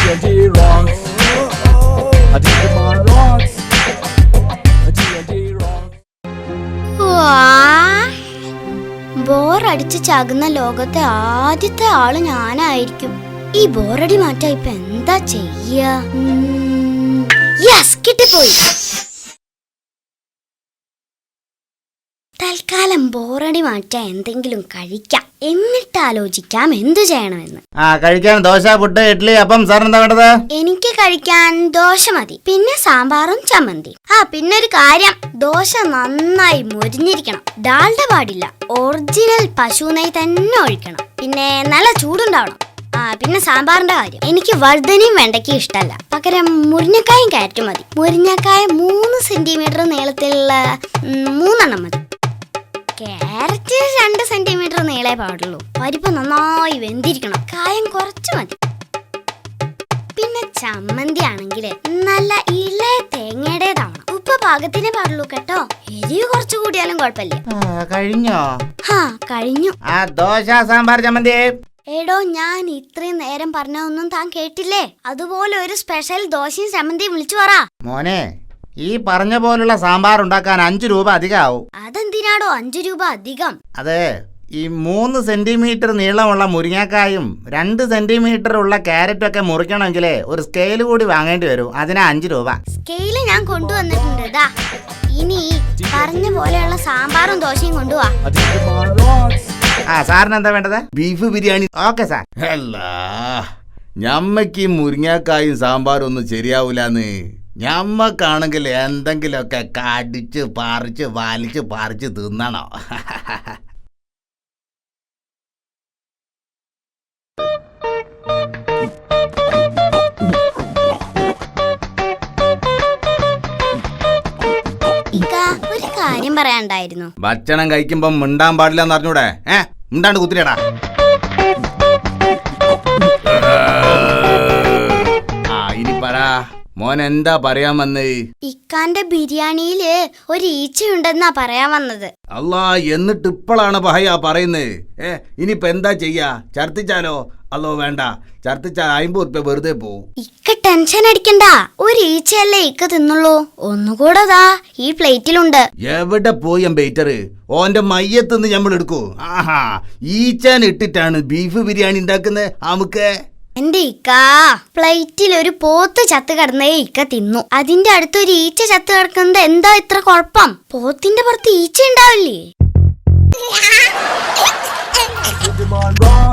TNT rocks. Digimon rocks. TNT rocks. ബോറടിച്ച് ചാകുന്ന ലോകത്തെ ആദ്യത്തെ ആള് ഞാനായിരിക്കും. ഈ ബോറടി മാറ്റാ ഇപ്പൊ എന്താ ചെയ്യാ? യെസ്, കിട്ടിപ്പോയി. തൽക്കാലം ബോറടി മാറ്റാൻ എന്തെങ്കിലും കഴിക്കാം, എന്നിട്ട് ആലോചിക്കാം എന്തു ചെയ്യണമെന്ന്. കഴിക്കാൻ ദോശ, പുട്ട്, ഇഡ്ഡലി, അപ്പം. സാറിന് എന്താ വേണ്ടത്? എനിക്ക് കഴിക്കാൻ ദോശ മതി, പിന്നെ സാമ്പാറും ചമ്മന്തി. പിന്നെ ഒരു കാര്യം, ദോശ നന്നായി മൊരിഞ്ഞിരിക്കണം, ഡാൽഡ പാടില്ല, ഒറിജിനൽ പശു നെയ്യ് തന്നെ ഒഴിക്കണം, പിന്നെ നല്ല ചൂടുണ്ടാവണം. പിന്നെ സാമ്പാറിന്റെ കാര്യം, എനിക്ക് വഴുതനയും വെണ്ടയ്ക്കും ഇഷ്ടമല്ല, പകരം മുരിങ്ങക്കായും ക്യാരറ്റും മതി. മുരിങ്ങക്കായ 3 സെന്റിമീറ്റർ നീളത്തിലുള്ള 3 മതി. ക്യാരറ്റ് 2 സെന്റിമീറ്റർ നീളേ പാടുള്ളൂ. പരിപ്പ് നന്നായി വെന്തിരിക്കണം, കായം കുറച്ച് മതി. പിന്നെ ചമ്മന്തി ആണെങ്കിൽ നല്ല ഇളയ തേങ്ങയുടേതാവണം. ഉപ്പ് പാകത്തിനേ പാടുള്ളൂ കേട്ടോ, എരിവ് കുറച്ചു കൂടിയാലും കുഴപ്പമില്ല. കഴിഞ്ഞോ? കഴിഞ്ഞു. ദോശ, സാമ്പാർ, ചമ്മന്തി. എടോ, ഞാൻ ഇത്രയും നേരം പറഞ്ഞൊന്നും താൻ കേട്ടില്ലേ? അതുപോലെ ഒരു സ്പെഷ്യൽ ദോശയും ചമ്മന്തിയും വിളിച്ചു പറ. മോനെ, ഈ പറഞ്ഞ പോലുള്ള സാമ്പാർ ഉണ്ടാക്കാൻ 5 രൂപ അധികമാവും. അതെന്തിനാടോ 5 രൂപ അധികം? അതെ, ഈ 3 സെന്റിമീറ്റർ നീളമുള്ള മുരിങ്ങക്കായും 2 സെന്റിമീറ്റർ ഉള്ള ക്യാരറ്റും ഒക്കെ മുറിക്കണമെങ്കിൽ ഒരു സ്കെയിൽ കൂടി വാങ്ങേണ്ടി വരും. അതിനാ 5 രൂപ. സ്കെയില് ഞാൻ കൊണ്ടുവന്നിട്ടുണ്ട്. ഇനി പറഞ്ഞ പോലെയുള്ള സാമ്പാറും ദോശയും കൊണ്ടുപോവാ. സാറിന് എന്താ വേണ്ടത്? ബീഫ് ബിരിയാണി. Okay sir. അല്ല, ഞമ്മക്ക് മുരിങ്ങക്കായും സാമ്പാറും ഒന്നും ശരിയാവൂലെന്ന്. ഞമ്മക്കാണെങ്കിൽ എന്തെങ്കിലുമൊക്കെ കടിച്ച് പറിച്ച് വലിച്ച് പറിച്ച് തിന്നണോ? ഒരു കാര്യം പറയാണ്ടായിരുന്നു. ഭക്ഷണം കഴിക്കുമ്പോ മിണ്ടാൻ പാടില്ല എന്ന് അറിഞ്ഞൂടെ? മിണ്ടാണ്ട് കുത്തിരിയടാ. ഇനി പറ മോൻ, എന്താ പറയാൻ വന്നേ? ഇക്കാന്റെ ബിരിയാണിയില് ഒരു ഈച്ചയുണ്ടെന്നാ പറയാൻ വന്നത്. അല്ലാ, എന്നിട്ട് ഇപ്പോഴാണ് പഹയാ പറയുന്നത്. ഇനിയിപ്പോ എന്താ ചെയ്യാ? ഛർദിച്ചാലോ? അല്ലോ വേണ്ട, ഛർദിച്ചാൽ 50 ഉറുപ്പ്യ വെറുതെ പോവും. ഇക്ക ടെൻഷൻ അടിക്കണ്ട, ഒരു ഈച്ചയല്ലേ ഇക്ക തിന്നുള്ളൂ. ഒന്നുകൂടെ ഈ പ്ലേറ്റിലുണ്ട്. എവിടെ പോയി ബെയ്റ്റർ? ഓന്റെ മയ്യത്തുനിന്ന് നമ്മൾ എടുക്കൂ. ഈച്ചാൻ ഇട്ടിട്ടാണ് ബീഫ് ബിരിയാണി ഉണ്ടാക്കുന്നത്. നമുക്ക് എന്റെ ഇക്ക, പ്ലേറ്റിൽ ഒരു പോത്ത് ചത്ത് കിടന്നേ ഇക്ക തിന്നു. അതിന്റെ അടുത്തൊരു ഈച്ച ചത്ത് കിടക്കുന്നത് എന്താ ഇത്ര കുഴപ്പം? പോത്തിന്റെ പുറത്ത് ഈച്ച ഉണ്ടാവില്ലേ?